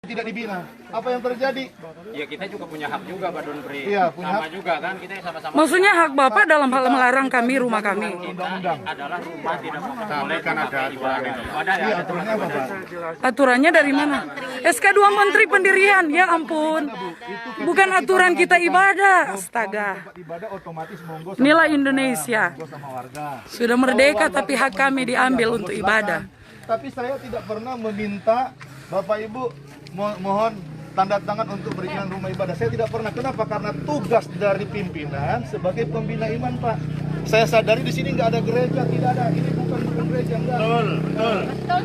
tidak dibina. Apa yang terjadi? Ya kita juga punya hak juga Pak Donpri. Iya, punya sama hak. juga kan kita sama-sama. Maksudnya hak Bapak dalam hal melarang kami rumah kami. Undang-undang. Adalah rumah tidak Boleh kan ada aturan itu. Ibadah ya. Iya, aturannya apa, Pak? Aturannya dari mana? SK2 Menteri Pendirian, ya ampun. Bukan aturan kita ibadah. Astaga. Ibadah otomatis monggo sama Inilah warga, Indonesia. monggo sama warga. Sudah merdeka tapi hak kami diambil untuk ibadah. Tapi saya tidak pernah meminta Bapak Ibu mohon tanda tangan untuk perizinan rumah ibadah. Saya tidak pernah. Kenapa? Karena tugas dari pimpinan sebagai pembina iman, Pak. Saya sadari di sini nggak ada gereja, tidak ada. Ini bukan gereja, enggak. Betul, betul.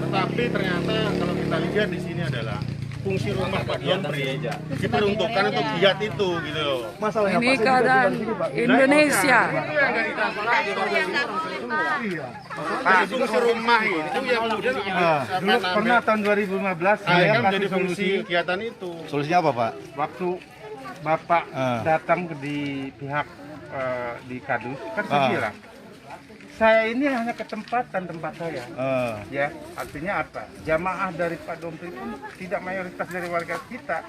Tetapi ternyata kalau kita lihat di sini adalah fungsi rumah Pak Donpri diperuntukkan untuk giat itu gitu loh. Masalahnya Ini Pak, saya juga keadaan tinggal di sini, Pak. Indonesia. Iya. Pak, fungsi rumah itu yang kemudian Dulu pernah tahun 2015 saya kan kasih menjadi fungsi solusi kegiatan itu. Solusinya apa, Pak? waktu Bapak datang di pihak di Kadus kan saya bilang saya ini hanya ketempatan tempat saya ya, artinya apa, jamaah dari Pak Donpri pun tidak mayoritas dari warga kita.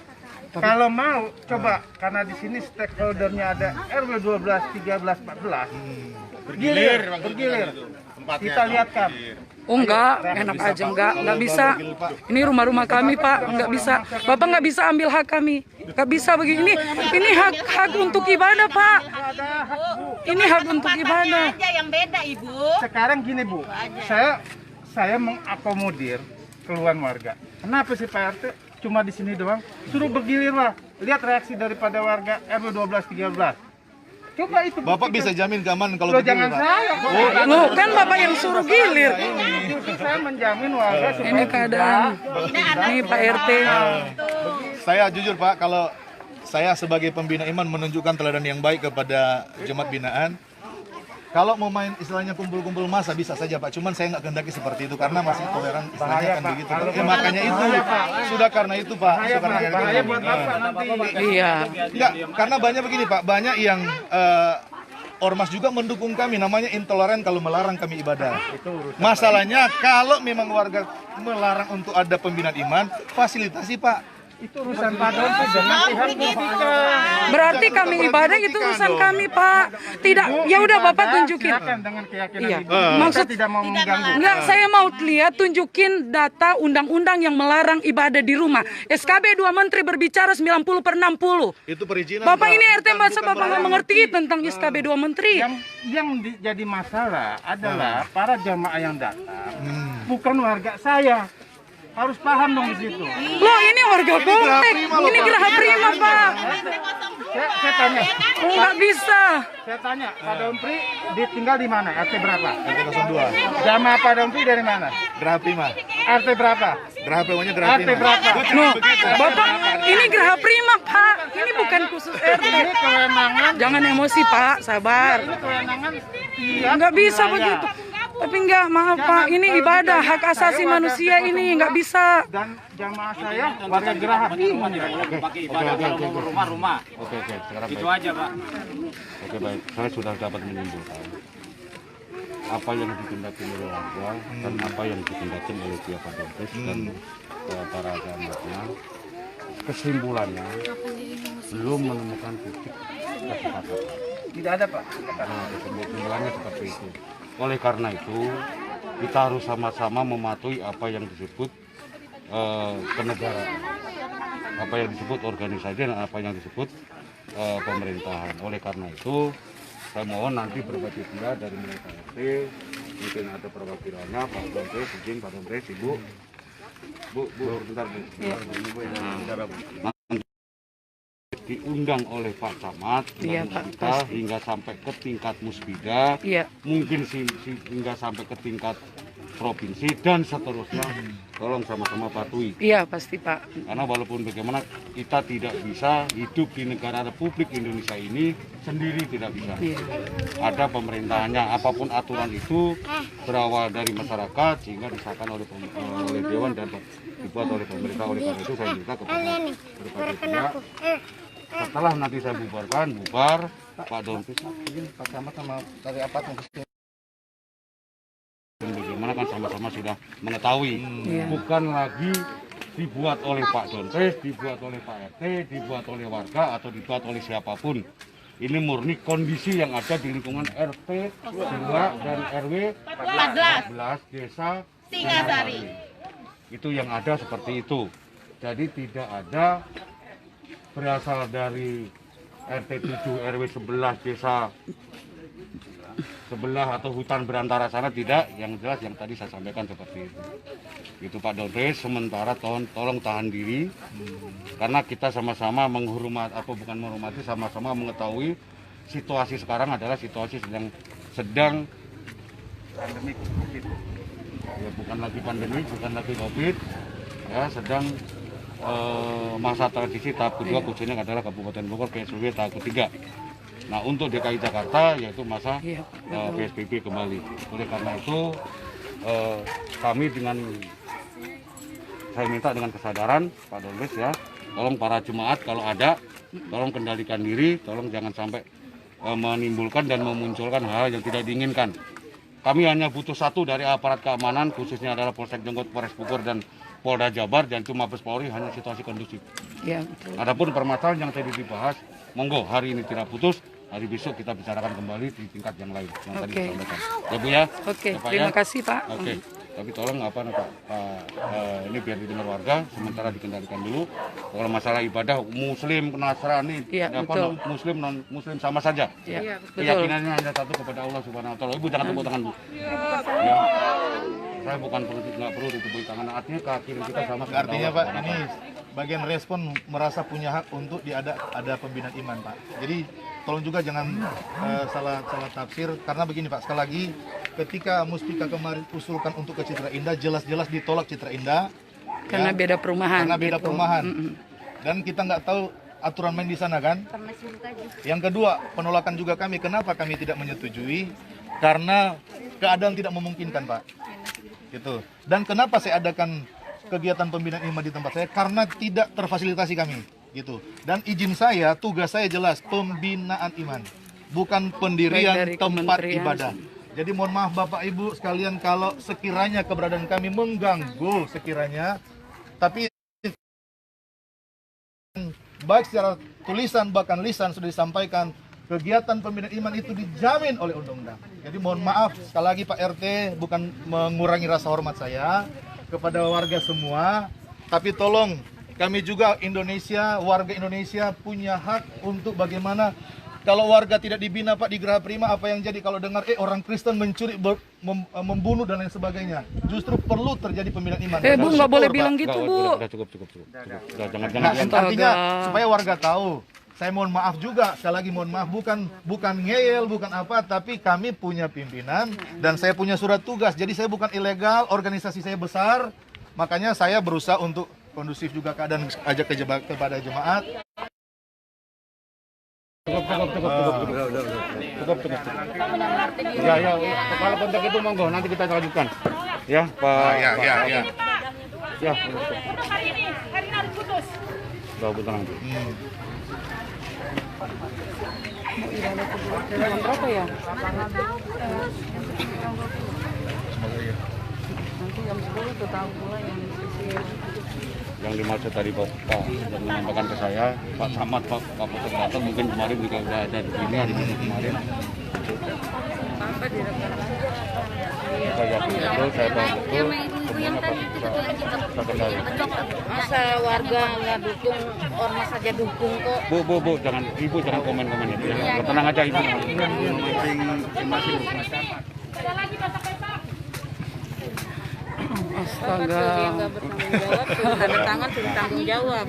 Kalau mau coba, karena di sini stakeholdernya ada RW 12, 13, 14 Bergilir, bergilir. Tempatnya Kita lihatkan. Oh enggak, enak aja enggak bisa. Ini rumah-rumah kami Pak, enggak bisa. Bapak enggak bisa ambil hak kami. Enggak bisa begini. Ini hak untuk ibadah Pak. Ini hak untuk ibadah. Aja yang beda Ibu. Sekarang gini Bu, saya mengakomodir keluhan warga. Kenapa sih Pak RT cuma di sini doang? Suruh bergilir lah. Lihat reaksi daripada warga RW 12 13. Coba itu. Bapak bisa jamin keamanan kalau Loh, begini, jangan Pak? saya. Loh, kan Bapak yang suruh gilir. Justru saya menjamin warga supaya Ini keadaan. Ini Pak RT. Saya jujur, Pak, kalau saya sebagai pembina iman menunjukkan teladan yang baik kepada jemaat binaan. Kalau mau main istilahnya kumpul-kumpul massa bisa saja, Pak. Cuman saya nggak kehendaki seperti itu karena masih toleran istilahnya Bahaya, kan Pak. begitu. Kalau Makanya itu sudah karena itu, Pak. bahaya, Sudah karena bahaya itu. buat Bapak nanti. Iya. Enggak, karena banyak begini, Pak. Banyak yang ormas juga mendukung kami, namanya intoleran kalau melarang kami ibadah. Masalahnya kalau memang warga melarang untuk ada pembinaan iman, fasilitasi, Pak. Itu urusan Pak Donpri dengan pihak politika. Berarti kami ibadah itu urusan kami Pak. Tidak, ya udah Bapak tunjukin. Silakan dengan keyakinan Iya. Ibu. Maksud Kita tidak mau mengganggu. enggak, saya mau lihat tunjukin data undang-undang yang melarang ibadah di rumah. SKB 2 Menteri berbicara 90/60. Itu perizinan. Bapak Pak. ini RT masa Bukan Bapak nggak melarang. mengerti tentang SKB 2 Menteri. Yang jadi masalah adalah para jamaah yang datang bukan warga saya. Harus paham dong di situ. Loh ini warga Poltek, ini Geraha Prima Pak. Saya tanya, Nggak bisa. saya tanya, Pak Donpri ditinggal di mana? RT berapa? RT 02. Jamaah Pak Donpri dari mana? Geraha Prima. RT berapa? Geraha Primanya Geraha RT Prima. berapa? Loh, Bapak ini Geraha Prima Pak. Ini bukan khusus RT. Ini kewenangan. Jangan emosi Pak, sabar. Ini kewenangan tiap Nggak bisa wilayah. begitu. Tapi nggak, maaf Pak, ini ibadah, hak asasi manusia ini nggak bisa. Dan jamaah saya warga Geraha. Pakai ibadah kalau rumah-rumah. Oke, sekarang Itu baik. aja Pak. Oke, baik. Saya sudah dapat menyimpulkan apa yang ditindaki oleh warga dan apa yang ditindaki oleh pihak Pak Donpri dan para jamaahnya. Kesimpulannya belum menemukan titik kesepakatan. Tidak ada Pak. Nah, kesimpulannya seperti itu. Oleh karena itu, kita harus sama-sama mematuhi apa yang disebut kenegaraan, apa yang disebut organisasi dan apa yang disebut pemerintahan. Oleh karena itu, saya mohon nanti berbagai pihak dari mereka RT, mungkin ada perwakilannya, Pak Donpri, izin Pak Donpri, Ibu, bentar Bu. Ini Bu yang bicara, Bu. Diundang oleh Pak Camat Iya, dan Pak, kita pasti. hingga sampai ke tingkat musbida, Iya. mungkin hingga sampai ke tingkat provinsi dan seterusnya. Tolong sama-sama patuhi, Iya pasti Pak. karena walaupun bagaimana kita tidak bisa hidup di negara Republik Indonesia ini sendiri, tidak bisa. Iya. Ada pemerintahannya, apapun aturan itu berawal dari masyarakat sehingga disahkan oleh Dewan dan dibuat oleh pemerintah. Oleh karena itu saya minta kepada berbagai pihak, setelah nanti saya bubar Pak Donpri, Pak Camat sama dari apa dan bagaimana kan sama-sama sudah mengetahui, Iya. bukan lagi dibuat oleh Pak Dontes, dibuat oleh Pak RT, dibuat oleh warga atau dibuat oleh siapapun. Ini murni kondisi yang ada di lingkungan RT 2 dan RW 14 desa Singasari. Itu yang ada seperti itu. Jadi tidak ada berasal dari RT 7 RW 11 desa sebelah atau hutan berantara sana, tidak. Yang jelas yang tadi saya sampaikan seperti itu. Itu Pak Dontes, sementara tolong tahan diri karena kita sama-sama menghormati, apa bukan menghormati, sama-sama mengetahui situasi sekarang adalah situasi sedang Pandemi COVID. ya, bukan lagi pandemi, bukan lagi COVID, ya sedang masa transisi tahap kedua, khususnya adalah Kabupaten Bogor PSBB tahap ketiga. Nah, untuk DKI Jakarta yaitu masa PSBB kembali. Oleh karena itu kami saya minta dengan kesadaran Pak Dontes ya, tolong para jemaat kalau ada, tolong kendalikan diri, tolong jangan sampai menimbulkan dan memunculkan hal yang tidak diinginkan. Kami hanya butuh satu dari aparat keamanan, khususnya adalah Polsek Jenggot, Polres Bogor, dan Polda Jabar, dan cuma Mabes Polri, hanya situasi kondusif. Ya, betul. Adapun permasalahan yang tadi dibahas, monggo hari ini tidak putus, hari besok kita bicarakan kembali di tingkat yang lain yang tadi disampaikan. Ya Bu ya. Oke, Ya, Pak, terima ya? kasih Pak. Oke. Tapi tolong ini biar didengar warga, sementara dikendalikan dulu. Kalau masalah ibadah Muslim, Nasrani, Iya, betul. Muslim non Muslim sama saja. Ya, betul. Keyakinannya hanya satu kepada Allah Subhanahu Wa Taala. Ibu jangan tepuk tangan Bu. Ya. Saya bukan nggak perlu ditepuk tangan. Artinya keyakinan kita sama. kepada Artinya Allah Pak, Subhanahu Wa ini Taala. bagian respon merasa punya hak untuk ada pembinaan iman Pak. Jadi tolong juga jangan salah tafsir, karena begini Pak, sekali lagi ketika Muspika kemarin usulkan untuk ke Citra Indah, jelas-jelas ditolak Citra Indah Karena ya, beda perumahan. karena beda gitu. perumahan. Dan kita nggak tahu aturan main di sana kan. Yang kedua, penolakan juga kami, kenapa kami tidak menyetujui? Karena keadaan tidak memungkinkan Pak. Gitu. Dan kenapa saya adakan kegiatan pembinaan iman di tempat saya? Karena tidak terfasilitasi kami, gitu. Dan izin saya, tugas saya jelas pembinaan iman, bukan pendirian Baik dari tempat kementerian. ibadah. Jadi mohon maaf Bapak Ibu sekalian kalau sekiranya keberadaan kami mengganggu sekiranya, tapi baik secara tulisan bahkan lisan sudah disampaikan, kegiatan pembinaan iman itu dijamin oleh undang-undang. Jadi mohon maaf sekali lagi Pak RT, bukan mengurangi rasa hormat saya kepada warga semua, tapi tolong kami juga Indonesia, warga Indonesia punya hak untuk bagaimana kalau warga tidak dibina Pak di Geraha Prima, apa yang jadi kalau dengar orang Kristen mencuri, membunuh dan lain sebagainya. Justru perlu terjadi pembinaan iman. Bu, nggak boleh Syukur, Pak. bilang gitu Bu. Udah cukup. Udah, jangan Nah, Astaga. artinya supaya warga tahu. Saya mohon maaf juga, sekali lagi mohon maaf, bukan ngeyel, bukan apa, tapi kami punya pimpinan dan saya punya surat tugas. Jadi saya bukan ilegal, organisasi saya besar, makanya saya berusaha untuk kondusif juga keadaan, ajak kepada jemaat. Cukup. Ya, kalau kontak itu monggo nanti kita lanjutkan. Ya, Pak. Ya. Ya. Hari ini harus putus. Bawa nanti. Jam berapa ya? Nanti jam 10 udah tahu pula yang sisir. Yang dimaksud tadi Pak yang menyampaikan ke saya, Pak Samad, Pak Kapolsek datang, mungkin kemarin juga udah ada di sini hari Minggu kemarin. Saya yakin betul, saya tahu betul. Semuanya pasti bisa kendali. Masa warga nggak dukung, ormas saja dukung kok. Bu, Ibu jangan komen-komen itu. Ya. Tenang aja Ibu. Astaga. Dia nggak bertanggung jawab, suruh tanda tangan suruh tanggung jawab.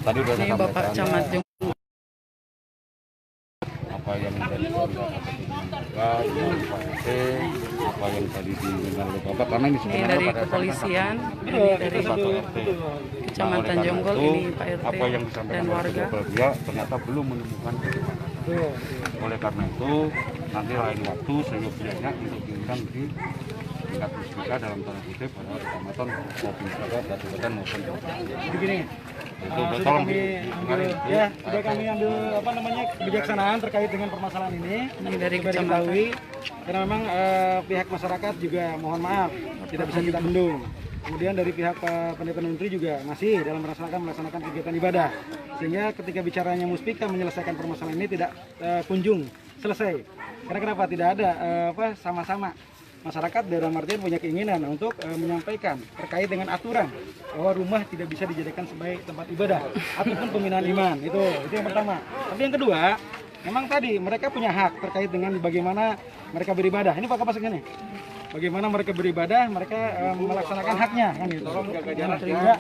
Tadi udah Ini saya Bapak sampaikan Camat Jung. apa yang menjadi Pak RT, apa yang tadi didengar oleh Bapak, karena ini Ini sebenarnya dari pada kepolisian, ini dari satu RT. Kecamatan Nah, oleh Jonggol, karena itu, ini Pak RT apa yang dan disampaikan oleh warga. kedua belah pihak ternyata belum menemukan kecepatan. Oleh karena itu, nanti lain waktu seyogianya untuk diundang di tingkat Muspika dalam tanda kutip pada kecamatan maupun kabupaten maupun kota. Jadi gini, Sudah sudah tolong kami ambil sudah kami ambil kebijaksanaan terkait dengan permasalahan ini. Ini dari Supaya kecamatan. diketahui, karena memang pihak masyarakat juga mohon maaf tidak bisa kita bendung. Kemudian dari pihak Pendeta Menteri juga masih dalam melaksanakan kegiatan ibadah, sehingga ketika bicaranya Muspika menyelesaikan permasalahan ini tidak kunjung selesai. Karena kenapa tidak ada sama-sama masyarakat dalam artian punya keinginan untuk menyampaikan terkait dengan aturan bahwa rumah tidak bisa dijadikan sebagai tempat ibadah ataupun pembinaan iman. Itu yang pertama. Tapi yang kedua, memang tadi mereka punya hak terkait dengan bagaimana mereka beribadah. Ini Pak Kapas ini. Bagaimana mereka beribadah, mereka melaksanakan haknya kan gitu. Tolong jaga jarak. Jaga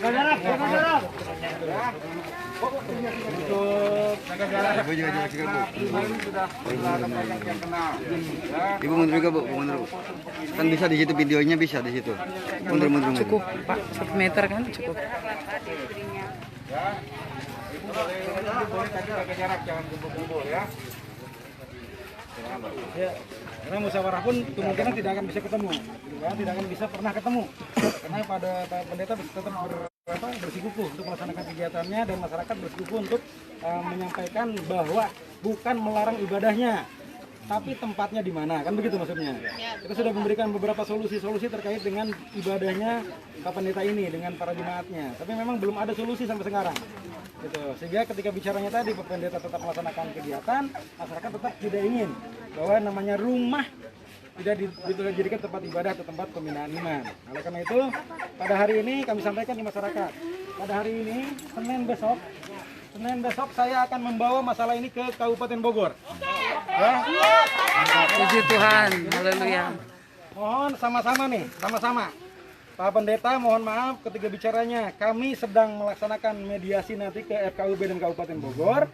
jarak. Untuk jaga jarak. Ibu juga Kemarin sudah yang kenal. Ibu mundur juga Bu, mundur. Kan bisa di situ videonya bisa di situ. Mundur. Cukup Pak, 1 meter kan cukup. Boleh jaga jarak, jangan kumpul-kumpul ya. Ya, karena musyawarah pun kemungkinan tidak akan bisa ketemu, tidak akan bisa pernah ketemu, karena pada pendeta tetap bersikukuh untuk melaksanakan kegiatannya dan masyarakat bersikukuh untuk menyampaikan bahwa bukan melarang ibadahnya, tapi tempatnya di mana, kan begitu maksudnya. Kita sudah memberikan beberapa solusi terkait dengan ibadahnya Pak Pendeta ini dengan para jemaatnya, tapi memang belum ada solusi sampai sekarang. Gitu. Sehingga ketika bicaranya tadi Pak Pendeta tetap melaksanakan kegiatan, masyarakat tetap tidak ingin bahwa namanya rumah tidak dijadikan tempat ibadah atau tempat pembinaan iman. Oleh karena itu, pada hari ini kami sampaikan di masyarakat, pada hari ini Senin besok saya akan membawa masalah ini ke Kabupaten Bogor. Ya. Puji Tuhan, haleluya. Mohon sama-sama. Pak Pendeta, mohon maaf ketika bicaranya kami sedang melaksanakan mediasi nanti ke FKUB dan Kabupaten Bogor.